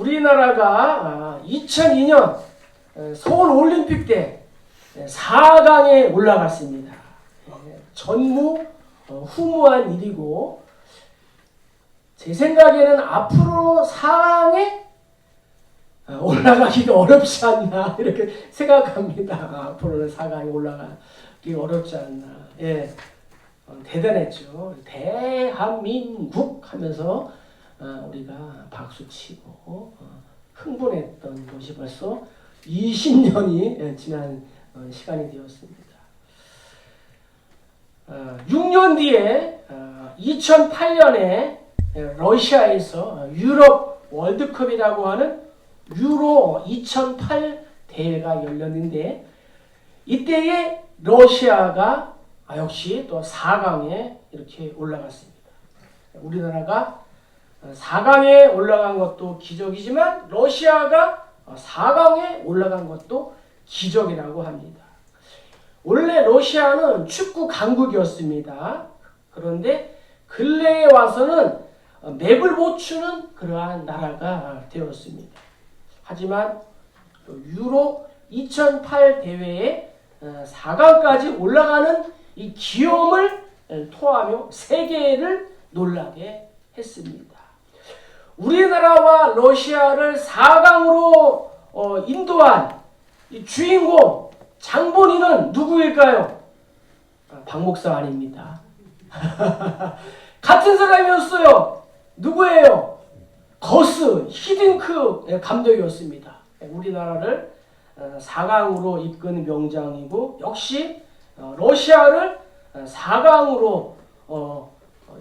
우리나라가 2002년 서울 올림픽 때 4강에 올라갔습니다. 전무후무한 일이고 제 생각에는 앞으로 4강에 올라가기가 어렵지 않나 이렇게 생각합니다. 앞으로는 4강에 올라가기 어렵지 않나. 예, 대단했죠. 대한민국 하면서 우리가 박수치고 흥분했던 것이 벌써 20년이 지난 시간이 되었습니다. 6년 뒤에 2008년에 러시아에서 유럽 월드컵이라고 하는 유로 2008 대회가 열렸는데 이때에 러시아가 역시 또 4강에 이렇게 올라갔습니다. 우리나라가 4강에 올라간 것도 기적이지만 러시아가 4강에 올라간 것도 기적이라고 합니다. 원래 러시아는 축구 강국이었습니다. 그런데 근래에 와서는 맥을 못 추는 그러한 나라가 되었습니다. 하지만 유로 2008 대회에 4강까지 올라가는 이 기염을 토하며 세계를 놀라게 했습니다. 우리나라와 러시아를 4강으로 인도한 이 주인공 장본인은 누구일까요? 박 목사 아닙니다. 같은 사람이었어요. 누구예요? 거스 히딩크 감독이었습니다. 우리나라를 4강으로 이끈 명장이고 역시 러시아를 4강으로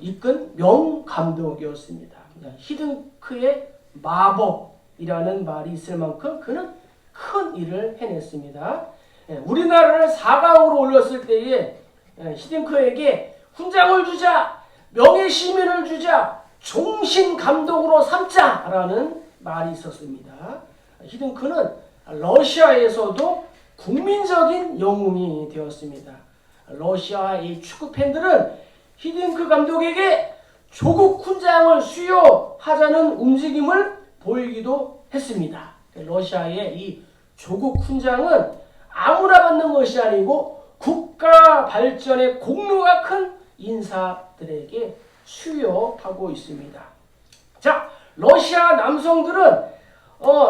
이끈 명감독이었습니다. 히딩크의 마법이라는 말이 있을 만큼 그는 큰 일을 해냈습니다. 우리나라를 4강으로 올렸을 때에 히딩크에게 훈장을 주자, 명예시민을 주자, 종신감독으로 삼자라는 말이 있었습니다. 히딩크는 러시아에서도 국민적인 영웅이 되었습니다. 러시아의 축구 팬들은 히딩크 감독에게 조국 훈장을 수여하자는 움직임을 보이기도 했습니다. 러시아의 이 조국 훈장은 아무나 받는 것이 아니고 국가 발전에 공로가 큰 인사들에게 수여하고 있습니다. 자, 러시아 남성들은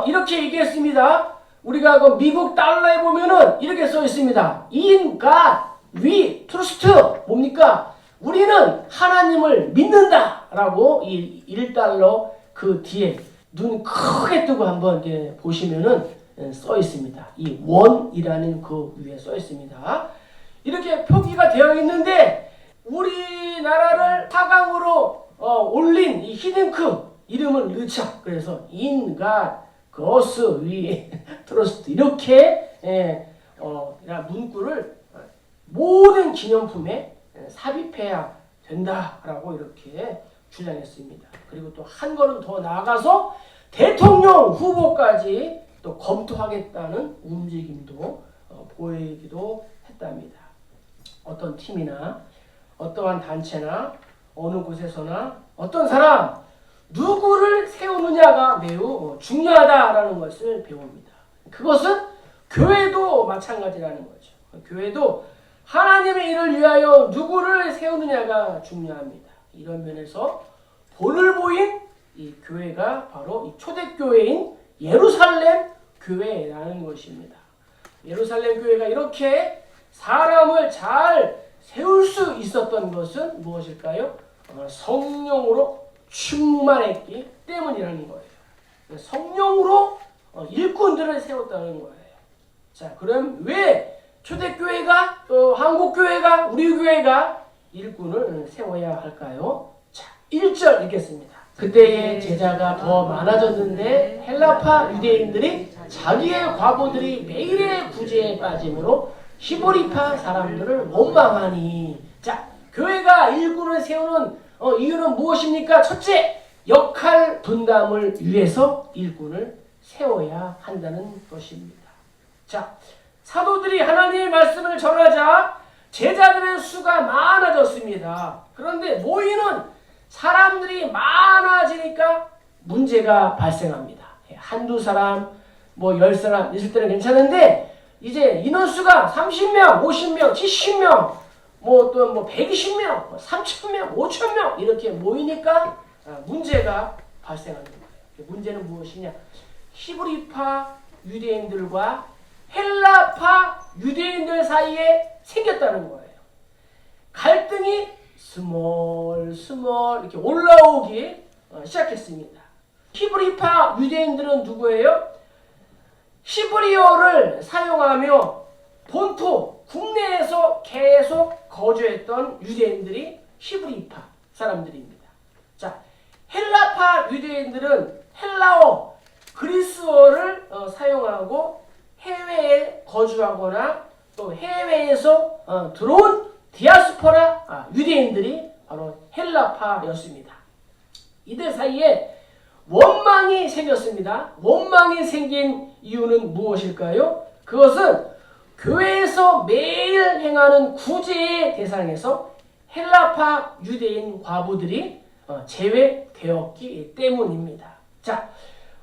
이렇게 얘기했습니다. 우리가 그 미국 달러에 보면은 이렇게 써 있습니다. In God we trust. 뭡니까? 우리는 하나님을 믿는다 라고 이 1달러 그 뒤에 눈 크게 뜨고 한번 이렇게 보시면은 써 있습니다. 이 원이라는 그 위에 써 있습니다. 이렇게 표기가 되어 있는데 우리나라를 4강으로 올린 이 히딩크 이름을 넣자. 그래서 In God Us We Trust 이렇게 문구를 모든 기념품에 삽입해야 된다라고 이렇게 주장했습니다. 그리고 또 한 걸음 더 나아가서 대통령 후보까지 또 검토하겠다는 움직임도 보이기도 했답니다. 어떤 팀이나 어떠한 단체나 어느 곳에서나 어떤 사람 누구를 세우느냐가 매우 중요하다라는 것을 배웁니다. 그것은 교회도 마찬가지라는 거죠. 교회도 하나님의 일을 위하여 누구를 세우느냐가 중요합니다. 이런 면에서 본을 보인 이 교회가 바로 이 초대교회인 예루살렘 교회라는 것입니다. 예루살렘 교회가 이렇게 사람을 잘 세울 수 있었던 것은 무엇일까요? 성령으로 충만했기 때문이라는 거예요. 성령으로 일꾼들을 세웠다는 거예요. 자, 그럼 왜 초대교회가 또 한국교회가 우리 교회가 일꾼을 세워야 할까요? 자, 1절 읽겠습니다. 그때의 제자가 더 많아졌는데 헬라파 유대인들이 자기의 과부들이 매일의 구제에 빠짐으로 히브리파 사람들을 원망하니. 자, 교회가 일꾼을 세우는 이유는 무엇입니까? 첫째, 역할 분담을 위해서 일꾼을 세워야 한다는 것입니다. 자, 사도들이 하나님의 말씀을 전하자 제자들의 수가 많아졌습니다. 그런데 모이는 사람들이 많아지니까 문제가 발생합니다. 한두 사람, 뭐 10사람 있을 때는 괜찮은데 이제 인원수가 30명, 50명, 70명, 뭐 또 뭐 120명, 3,000명, 5,000명 이렇게 모이니까 문제가 발생하는 거예요. 문제는 무엇이냐? 히브리파 유대인들과 헬라파 유대인들 사이에 생겼다는 거예요. 갈등이 스몰 이렇게 올라오기 시작했습니다. 히브리파 유대인들은 누구예요? 히브리어를 사용하며 본토 국내에서 계속 거주했던 유대인들이 히브리파 사람들입니다. 자, 헬라파 유대인들은 헬라어, 그리스어를 사용하고 해외에 거주하거나 또 해외에서 들어온 디아스포라 유대인들이 바로 헬라파였습니다. 이들 사이에 원망이 생겼습니다. 원망이 생긴 이유는 무엇일까요? 그것은 교회에서 매일 행하는 구제의 대상에서 헬라파 유대인 과부들이 제외되었기 때문입니다. 자,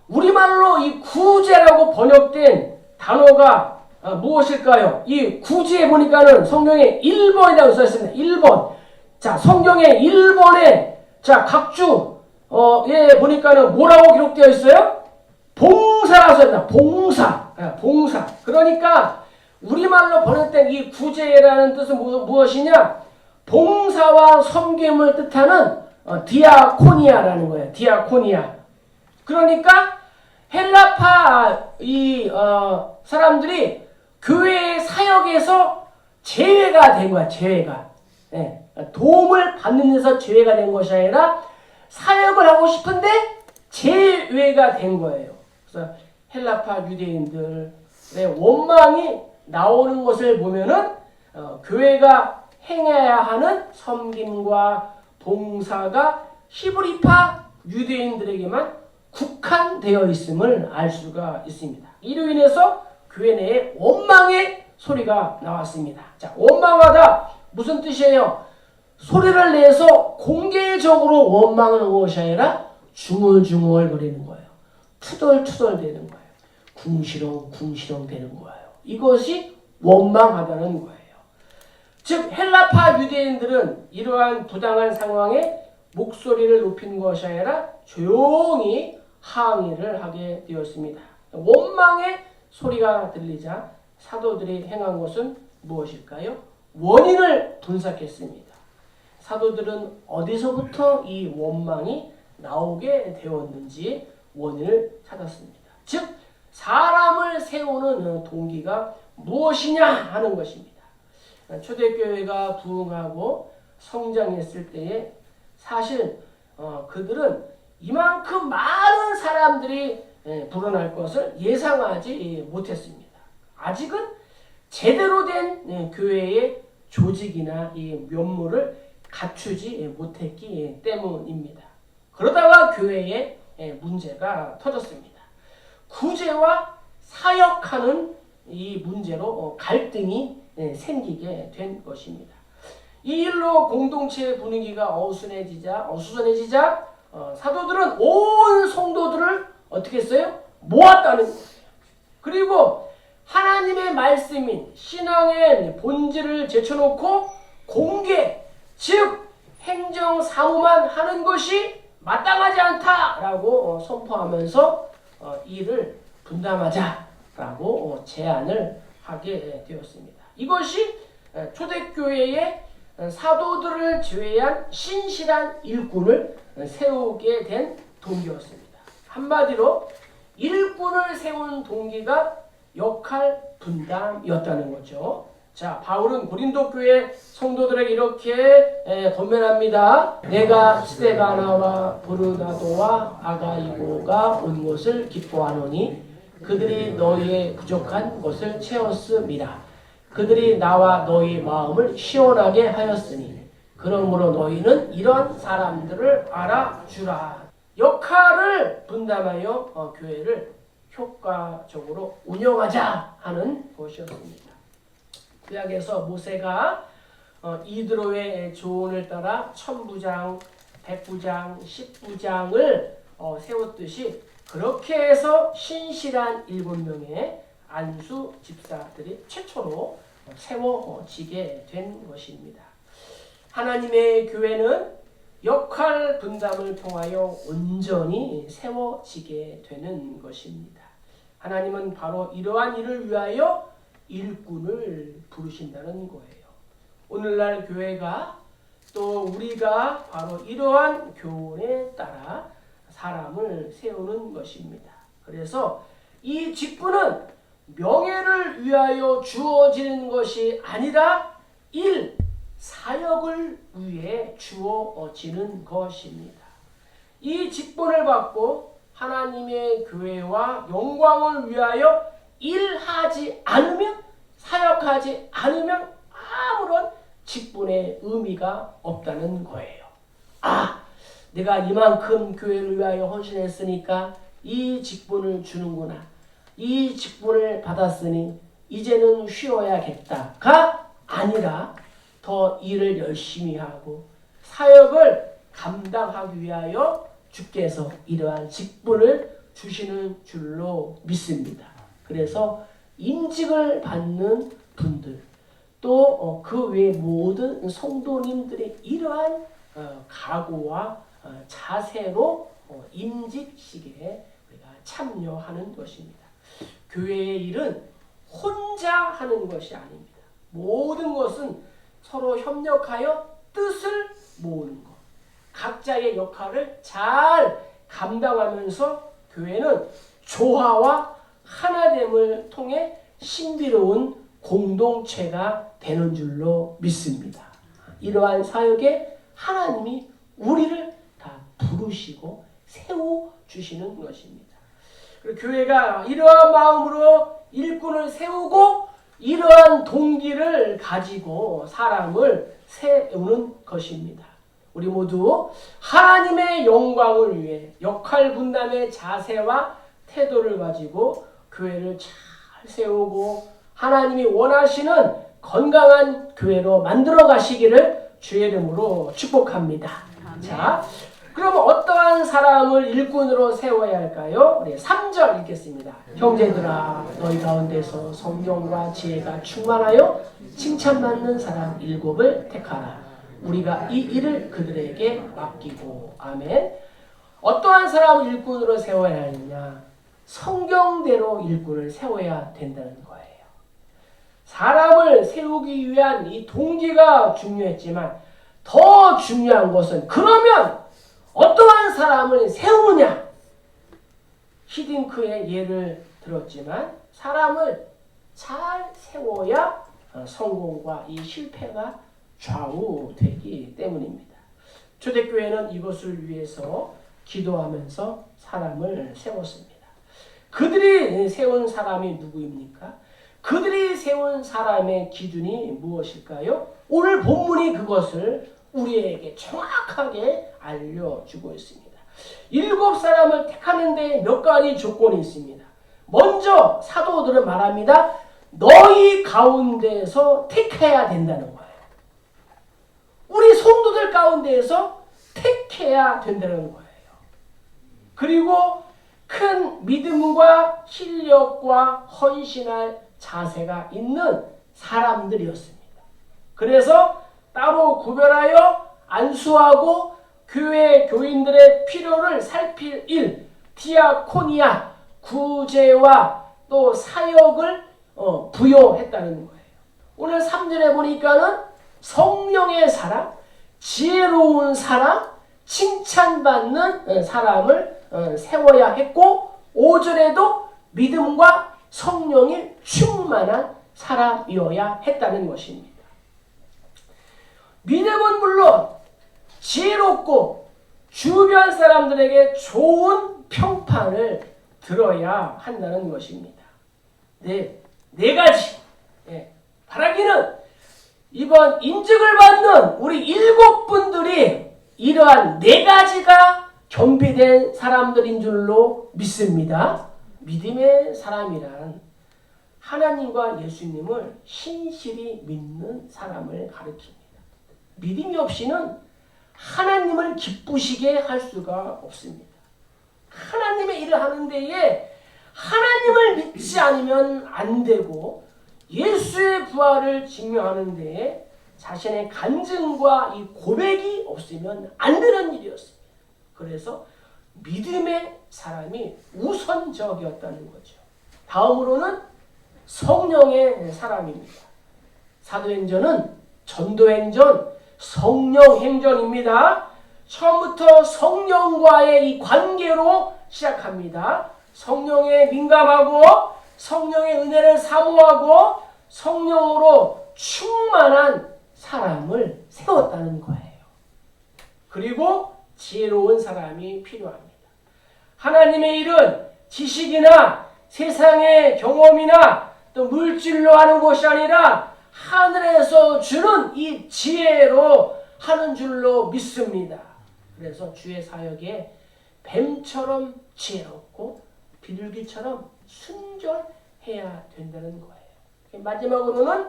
우리말로 이 구제라고 번역된 단어가 무엇일까요? 이 구제에 보니까는 성경에 1번이라고 써있습니다. 1번. 자, 성경에 1번에 자, 각주 예, 보니까는 뭐라고 기록되어 있어요? 봉사라고 써있습니다. 봉사. 그러니까 우리말로 번역된 이 구제라는 뜻은 무엇이냐? 봉사와 섬김을 뜻하는 디아코니아라는 거예요. 디아코니아. 그러니까 헬라파 사람들이 교회의 사역에서 제외가 된 거야. 제외가. 예, 도움을 받는 데서 제외가 된 것이 아니라 사역을 하고 싶은데 제외가 된 거예요. 그래서 헬라파 유대인들의 원망이 나오는 것을 보면은 교회가 행해야 하는 섬김과 봉사가 히브리파 유대인들에게만 국한되어 있음을 알 수가 있습니다. 이로 인해서 교회 내에 원망의 소리가 나왔습니다. 자, 원망하다 무슨 뜻이에요? 소리를 내서 공개적으로 원망을 하는 것이 아니라 중얼중얼거리는 거예요. 투덜투덜 되는 거예요. 궁시렁 되는 거예요. 이것이 원망하다는 거예요. 즉 헬라파 유대인들은 이러한 부당한 상황에 목소리를 높인 것이 아니라 조용히 항의를 하게 되었습니다. 원망의 소리가 들리자 사도들이 행한 것은 무엇일까요? 원인을 분석했습니다. 사도들은 어디서부터 이 원망이 나오게 되었는지 원인을 찾았습니다. 즉 사람을 세우는 동기가 무엇이냐 하는 것입니다. 초대교회가 부흥하고 성장했을 때에 사실 그들은 이만큼 많은 사람들이 불어날 것을 예상하지 못했습니다. 아직은 제대로 된 교회의 조직이나 이 면모를 갖추지 못했기 때문입니다. 그러다가 교회에 문제가 터졌습니다. 구제와 사역하는 이 문제로 갈등이 생기게 된 것입니다. 이 일로 공동체의 분위기가 어수선해지자 사도들은 온 성도들을 어떻게 했어요? 모았다는 거예요. 그리고 하나님의 말씀인 신앙의 본질을 제쳐놓고 공개, 즉 행정사무만 하는 것이 마땅하지 않다라고 선포하면서 이를 분담하자라고 제안을 하게 되었습니다. 이것이 초대교회의 사도들을 제외한 신실한 일꾼을 세우게 된 동기였습니다. 한마디로 일꾼을 세운 동기가 역할 분담이었다는 거죠. 자, 바울은 고린도 교회 성도들에게 이렇게 권면합니다. 내가 스데바나와 브르나도와 아가이고가 온 것을 기뻐하노니 그들이 너희의 부족한 것을 채웠음이라. 그들이 나와 너희 마음을 시원하게 하였으니 그러므로 너희는 이런 사람들을 알아주라. 역할을 분담하여 교회를 효과적으로 운영하자 하는 것이었습니다. 구약에서 모세가 이드로의 조언을 따라 천부장, 백부장, 십부장을 세웠듯이 그렇게 해서 신실한 7명의 안수 집사들이 최초로 세워지게 된 것입니다. 하나님의 교회는 역할 분담을 통하여 온전히 세워지게 되는 것입니다. 하나님은 바로 이러한 일을 위하여 일꾼을 부르신다는 거예요. 오늘날 교회가 또 우리가 바로 이러한 교훈에 따라 사람을 세우는 것입니다. 그래서 이 직분은 명예를 위하여 주어지는 것이 아니라 사역을 위해 주어지는 것입니다. 이 직분을 받고 하나님의 교회와 영광을 위하여 일하지 않으면, 사역하지 않으면 아무런 직분의 의미가 없다는 거예요. 내가 이만큼 교회를 위하여 헌신했으니까 이 직분을 주는구나. 이 직분을 받았으니 이제는 쉬어야겠다가 아니라 더 일을 열심히 하고 사역을 감당하기 위하여 주께서 이러한 직분을 주시는 줄로 믿습니다. 그래서 임직을 받는 분들 또 그 외 모든 성도님들의 이러한 각오와 자세로 임직식에 우리가 참여하는 것입니다. 교회의 일은 혼자 하는 것이 아닙니다. 모든 것은 서로 협력하여 뜻을 모으는 것, 각자의 역할을 잘 감당하면서 교회는 조화와 하나됨을 통해 신비로운 공동체가 되는 줄로 믿습니다. 이러한 사역에 하나님이 우리를 다 부르시고 세워주시는 것입니다. 그리고 교회가 이러한 마음으로 일꾼을 세우고 이러한 동기를 가지고 사람을 세우는 것입니다. 우리 모두 하나님의 영광을 위해 역할 분담의 자세와 태도를 가지고 교회를 잘 세우고 하나님이 원하시는 건강한 교회로 만들어 가시기를 주의 이름으로 축복합니다. 자, 그럼 어떠한 사람을 일꾼으로 세워야 할까요? 우리 3절 읽겠습니다. 형제들아 너희 가운데서 성령과 지혜가 충만하여 칭찬받는 사람 7을 택하라. 우리가 이 일을 그들에게 맡기고. 아멘. 어떠한 사람을 일꾼으로 세워야 하느냐? 성경대로 일꾼을 세워야 된다는 거예요. 사람을 세우기 위한 이 동기가 중요했지만 더 중요한 것은 그러면 어떠한 사람을 세우느냐? 히딩크의 예를 들었지만 사람을 잘 세워야 성공과 이 실패가 좌우되기 때문입니다. 초대교회는 이것을 위해서 기도하면서 사람을 세웠습니다. 그들이 세운 사람이 누구입니까? 그들이 세운 사람의 기준이 무엇일까요? 오늘 본문이 그것을 우리에게 정확하게 알려주고 있습니다. 7사람을 택하는 데 몇 가지 조건이 있습니다. 먼저 사도들은 말합니다. 너희 가운데에서 택해야 된다는 거예요. 우리 성도들 가운데에서 택해야 된다는 거예요. 그리고 큰 믿음과 실력과 헌신할 자세가 있는 사람들이었습니다. 그래서 따로 구별하여 안수하고 교회 교인들의 필요를 살필 일, 디아코니아, 구제와 또 사역을 부여했다는 거예요. 오늘 3절에 보니까는 성령의 사람, 지혜로운 사람, 칭찬받는 사람을 세워야 했고 5절에도 믿음과 성령이 충만한 사람이어야 했다는 것입니다. 믿음은 물론 지혜롭고 주변 사람들에게 좋은 평판을 들어야 한다는 것입니다. 네 가지. 바라기는 이번 인증을 받는 우리 7분들이 이러한 4가지가 겸비된 사람들인 줄로 믿습니다. 믿음의 사람이란 하나님과 예수님을 신실히 믿는 사람을 가리킵니다. 믿음이 없이는 하나님을 기쁘시게 할 수가 없습니다. 하나님의 일을 하는 데에 하나님을 믿지 않으면 안 되고 예수의 부활을 증명하는 데에 자신의 간증과 이 고백이 없으면 안 되는 일이었습니다. 그래서 믿음의 사람이 우선적이었다는 거죠. 다음으로는 성령의 사람입니다. 사도행전은 전도행전, 성령행전입니다. 처음부터 성령과의 이 관계로 시작합니다. 성령에 민감하고 성령의 은혜를 사모하고 성령으로 충만한 사람을 세웠다는 거예요. 그리고 지혜로운 사람이 필요합니다. 하나님의 일은 지식이나 세상의 경험이나 또 물질로 하는 것이 아니라 하늘에서 주는 이 지혜로 하는 줄로 믿습니다. 그래서 주의 사역에 뱀처럼 지혜롭고 비둘기처럼 순결해야 된다는 거예요. 마지막으로는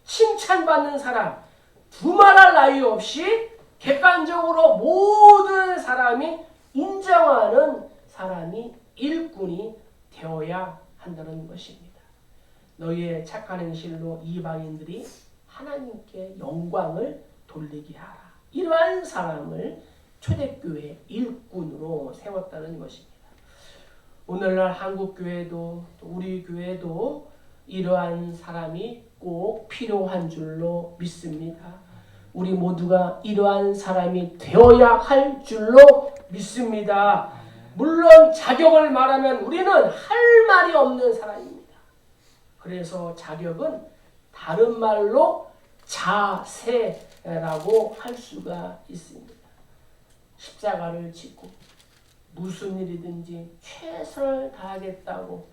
칭찬받는 사람, 두말할 나위 없이 객관적으로 모든 사람이 인정하는 사람이 일꾼이 되어야 한다는 것입니다. 너희의 착한 행실로 이방인들이 하나님께 영광을 돌리게 하라. 이러한 사람을 초대교회 일꾼으로 세웠다는 것입니다. 오늘날 한국교회도 또 우리 교회도 이러한 사람이 꼭 필요한 줄로 믿습니다. 우리 모두가 이러한 사람이 되어야 할 줄로 믿습니다. 물론 자격을 말하면 우리는 할 말이 없는 사람입니다. 그래서 자격은 다른 말로 자세라고 할 수가 있습니다. 십자가를 지고 무슨 일이든지 최선을 다하겠다고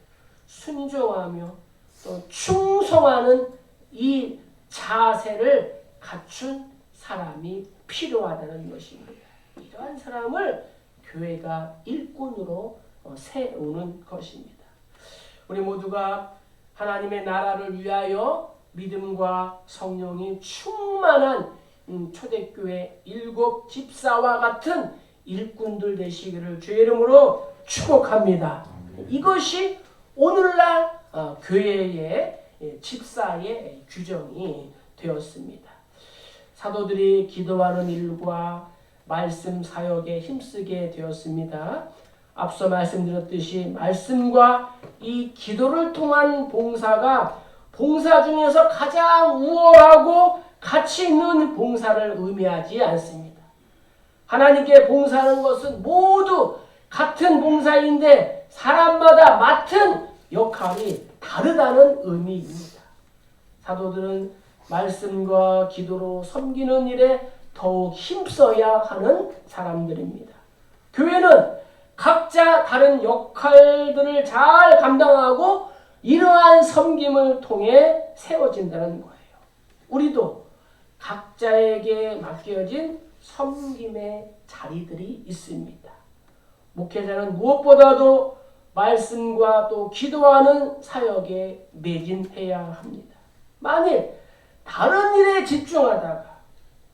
순종하며 또 충성하는 이 자세를 갖춘 사람이 필요하다는 것입니다. 이러한 사람을 교회가 일꾼으로 세우는 것입니다. 우리 모두가 하나님의 나라를 위하여 믿음과 성령이 충만한 초대교회 7 집사와 같은 일꾼들 되시기를 주의 이름으로 축복합니다. 이것이 오늘날 교회의 집사의 규정이 되었습니다. 사도들이 기도하는 일과 말씀 사역에 힘쓰게 되었습니다. 앞서 말씀드렸듯이 말씀과 이 기도를 통한 봉사가 봉사 중에서 가장 우월하고 가치 있는 봉사를 의미하지 않습니다. 하나님께 봉사하는 것은 모두 같은 봉사인데 사람마다 맡은 역할이 다르다는 의미입니다. 사도들은 말씀과 기도로 섬기는 일에 더욱 힘써야 하는 사람들입니다. 교회는 각자 다른 역할들을 잘 감당하고 이러한 섬김을 통해 세워진다는 거예요. 우리도 각자에게 맡겨진 섬김의 자리들이 있습니다. 목회자는 무엇보다도 말씀과 또 기도하는 사역에 매진해야 합니다. 만일 다른 일에 집중하다가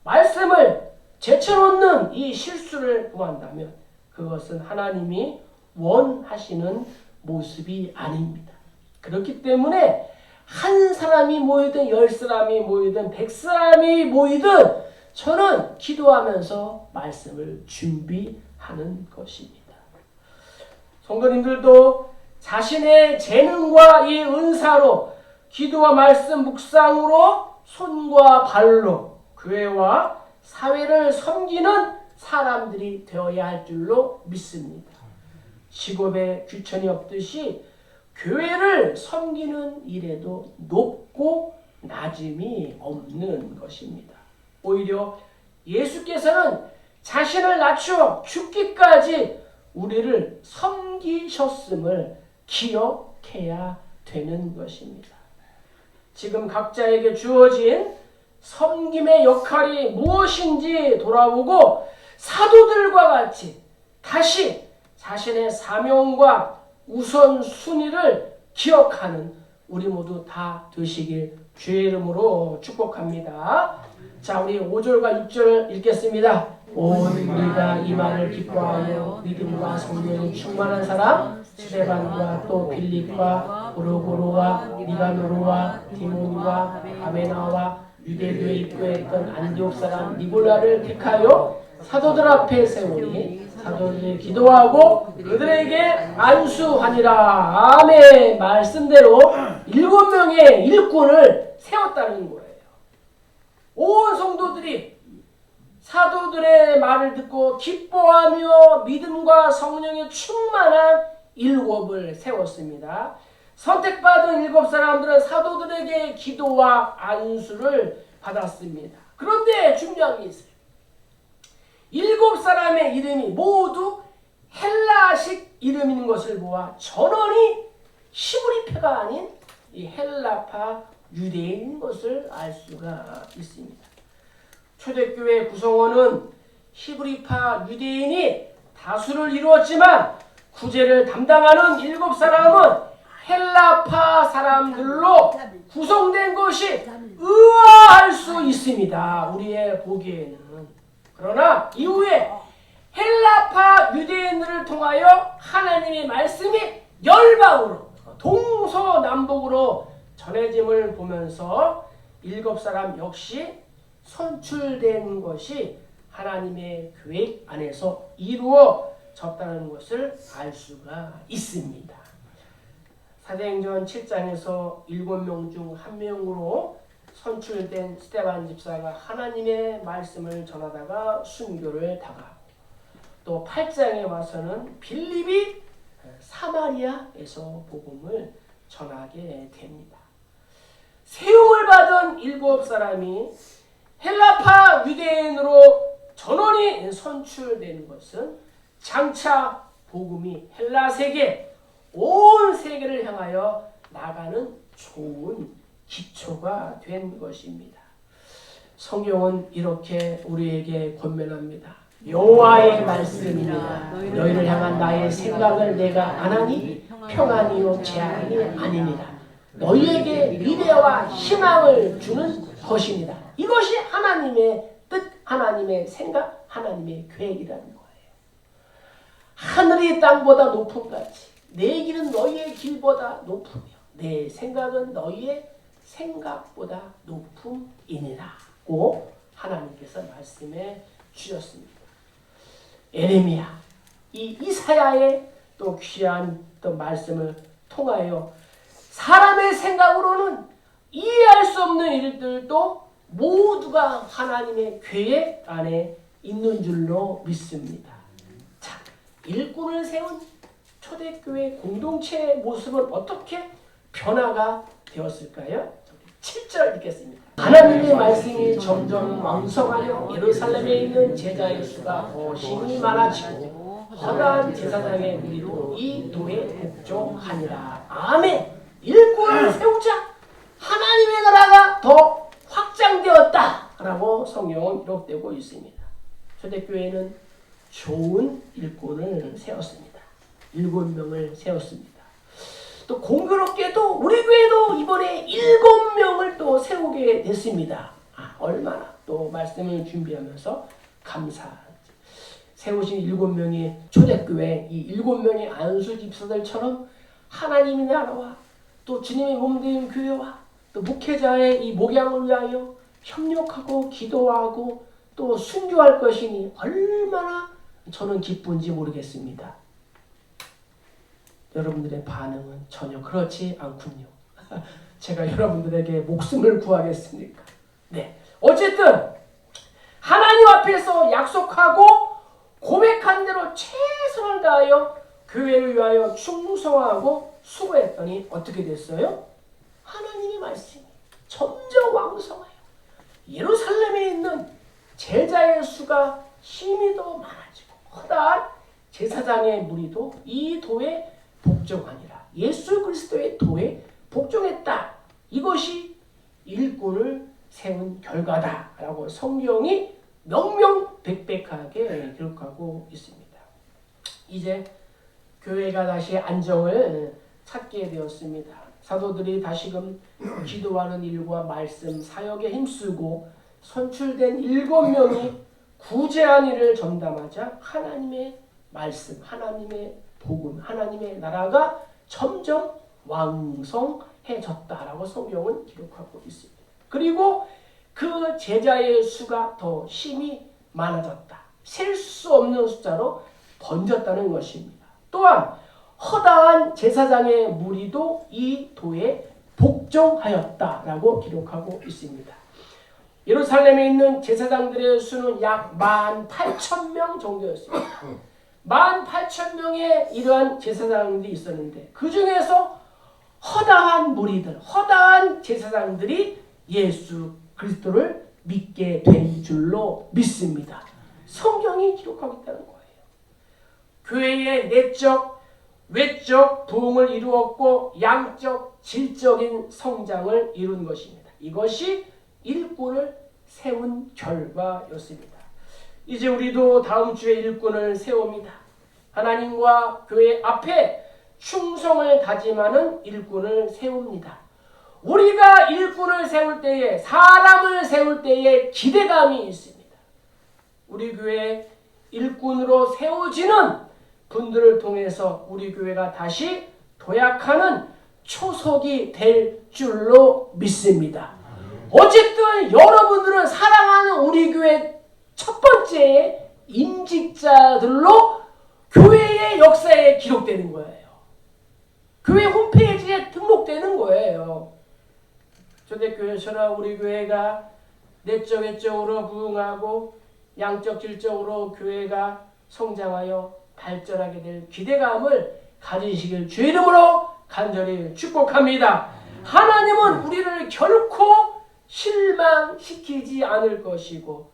말씀을 제쳐놓는 이 실수를 범한다면 그것은 하나님이 원하시는 모습이 아닙니다. 그렇기 때문에 한 사람이 모이든 10사람이 모이든 100사람이 모이든 저는 기도하면서 말씀을 준비하는 것입니다. 성도님들도 자신의 재능과 이 은사로 기도와 말씀 묵상으로 손과 발로 교회와 사회를 섬기는 사람들이 되어야 할 줄로 믿습니다. 직업에 귀천이 없듯이 교회를 섬기는 일에도 높고 낮음이 없는 것입니다. 오히려 예수께서는 자신을 낮추어 죽기까지 우리를 섬기셨음을 기억해야 되는 것입니다. 지금 각자에게 주어진 섬김의 역할이 무엇인지 돌아보고 사도들과 같이 다시 자신의 사명과 우선순위를 기억하는 우리 모두 다 되시길 주의 이름으로 축복합니다. 자, 우리 5절과 6절을 읽겠습니다. 온 우리가 이 말을 기뻐하여 믿음과 성령이 충만한 사람 스데반과 또 빌립과 브루고로와 니가노로와 디몬과 바베나와 유대교에 입교했던 안디옥 사람 니골라를 택하여 사도들 앞에 세우니 사도들이 기도하고 그들에게 안수하니라. 아멘. 말씀대로 7명의 일꾼을 세웠다는 거예요. 온 성도들이 사도들의 말을 듣고 기뻐하며 믿음과 성령의 충만한 일곱을 세웠습니다. 선택받은 7사람들은 사도들에게 기도와 안수를 받았습니다. 그런데 중요한 게 있어요. 7사람의 이름이 모두 헬라식 이름인 것을 보아 전원이 히브리파가 아닌 이 헬라파 유대인인 것을 알 수가 있습니다. 초대교회 구성원은 히브리파 유대인이 다수를 이루었지만 구제를 담당하는 7사람은 헬라파 사람들로 구성된 것이 의아할 수 있습니다. 우리의 보기에는. 그러나 이후에 헬라파 유대인들을 통하여 하나님의 말씀이 열방으로 동서남북으로 전해짐을 보면서 7사람 역시 선출된 것이 하나님의 계획 안에서 이루어졌다는 것을 알 수가 있습니다. 사도행전 7장에서 7명 중 1명으로 선출된 스데반 집사가 하나님의 말씀을 전하다가 순교를 당하고, 또 8장에 와서는 빌립이 사마리아에서 복음을 전하게 됩니다. 세움을 받은 7사람이 헬라파 유대인으로 전원이 선출된 것은 장차 복음이 헬라 세계, 온 세계를 향하여 나가는 좋은 기초가 된 것입니다. 성경은 이렇게 우리에게 권면합니다. 여호와의 말씀이니라. 너희를 향한 나의 생각을 내가 아나니 평안이요 재앙이 아니니라. 너희에게 미래와 희망을 주는 것이니라. 이것이 하나님의 뜻, 하나님의 생각, 하나님의 계획이라는 거예요. 하늘이 땅보다 높은 같이 내 길은 너희의 길보다 높으며 내 생각은 너희의 생각보다 높음이니라고 하나님께서 말씀해 주셨습니다. 에레미야, 이 이사야의 또 귀한 또 말씀을 통하여 사람의 생각으로는 이해할 수 없는 일들도 모두가 하나님의 계획 안에 있는 줄로 믿습니다. 자, 일꾼을 세운 초대교회 공동체의 모습은 어떻게 변화가 되었을까요? 7절 읽겠습니다. 하나님의 말씀이 점점 왕성하여 예루살렘에 있는 제자의 수가 더 심히 많아지고 허다한 제사장의 무리도 이 도에 복종하니라. 아멘. 일꾼을 세우자 하나님의 나라가 더 확장되었다라고 성경은 기록되고 있습니다. 초대교회는 좋은 일꾼을 세웠습니다. 7명을 세웠습니다. 또 공교롭게도 우리 교회도 이번에 7명을 또 세우게 됐습니다. 얼마나 또 말씀을 준비하면서 감사한지. 세우신 7명의 초대교회, 이 7명의 안수 집사들처럼 하나님의 나라와 또 주님의 몸된 교회와 또 목회자의 이 목양을 위하여 협력하고 기도하고 또 순교할 것이니 얼마나 저는 기쁜지 모르겠습니다. 여러분들의 반응은 전혀 그렇지 않군요. 제가 여러분들에게 목숨을 구하겠습니까? 네. 어쨌든 하나님 앞에서 약속하고 고백한 대로 최선을 다하여 교회를 위하여 충성하고 수고했더니 어떻게 됐어요? 하나님의 말씀이 점점 왕성하여 예루살렘에 있는 제자의 수가 힘이 더 많아지고 허다한 제사장의 무리도 이 도에 복종하니라. 예수 그리스도의 도에 복종했다. 이것이 일꾼을 세운 결과다라고 성경이 명명백백하게 기록하고 있습니다. 이제 교회가 다시 안정을 찾게 되었습니다. 사도들이 다시금 기도하는 일과 말씀, 사역에 힘쓰고 선출된 7명이 구제한 일을 전담하자 하나님의 말씀, 하나님의 복음, 하나님의 나라가 점점 왕성해졌다라고 성경은 기록하고 있습니다. 그리고 그 제자의 수가 더 심히 많아졌다. 셀 수 없는 숫자로 번졌다는 것입니다. 또한 허다한 제사장의 무리도 이 도에 복종하였다라고 기록하고 있습니다. 예루살렘에 있는 제사장들의 수는 약 18,000명 정도였습니다. 18,000명의 이러한 제사장들이 있었는데 그 중에서 허다한 무리들, 허다한 제사장들이 예수 그리스도를 믿게 된 줄로 믿습니다. 성경이 기록하고 있다는 거예요. 교회의 내적, 외적 부흥을 이루었고 양적, 질적인 성장을 이룬 것입니다. 이것이 일꾼을 세운 결과였습니다. 이제 우리도 다음 주에 일꾼을 세웁니다. 하나님과 교회 앞에 충성을 다짐하는 일꾼을 세웁니다. 우리가 일꾼을 세울 때에, 사람을 세울 때에 기대감이 있습니다. 우리 교회 일꾼으로 세워지는 분들을 통해서 우리 교회가 다시 도약하는 초석이 될 줄로 믿습니다. 어쨌든 여러분들은 사랑하는 우리 교회 첫 번째 임직자들로 교회의 역사에 기록되는 거예요. 교회 홈페이지에 등록되는 거예요. 초대교회처럼 우리 교회가 내적, 외적으로 부흥하고 양적, 질적으로 교회가 성장하여 발전하게 될 기대감을 가지시길 주의 이름으로 간절히 축복합니다. 하나님은 우리를 결코 실망시키지 않을 것이고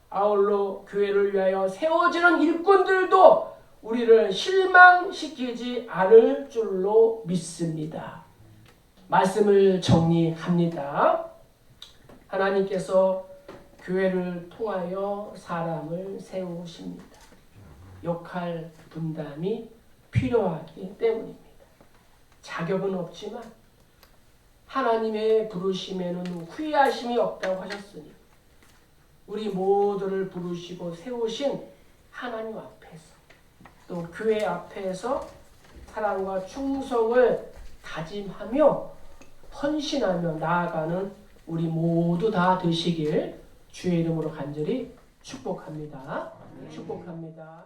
아울러 교회를 위하여 세워지는 일꾼들도 우리를 실망시키지 않을 줄로 믿습니다. 말씀을 정리합니다. 하나님께서 교회를 통하여 사람을 세우십니다. 역할 분담이 필요하기 때문입니다. 자격은 없지만 하나님의 부르심에는 후회하심이 없다고 하셨으니 우리 모두를 부르시고 세우신 하나님 앞에서 또 교회 앞에서 사랑과 충성을 다짐하며 헌신하며 나아가는 우리 모두 다 되시길 주의 이름으로 간절히 축복합니다. 축복합니다.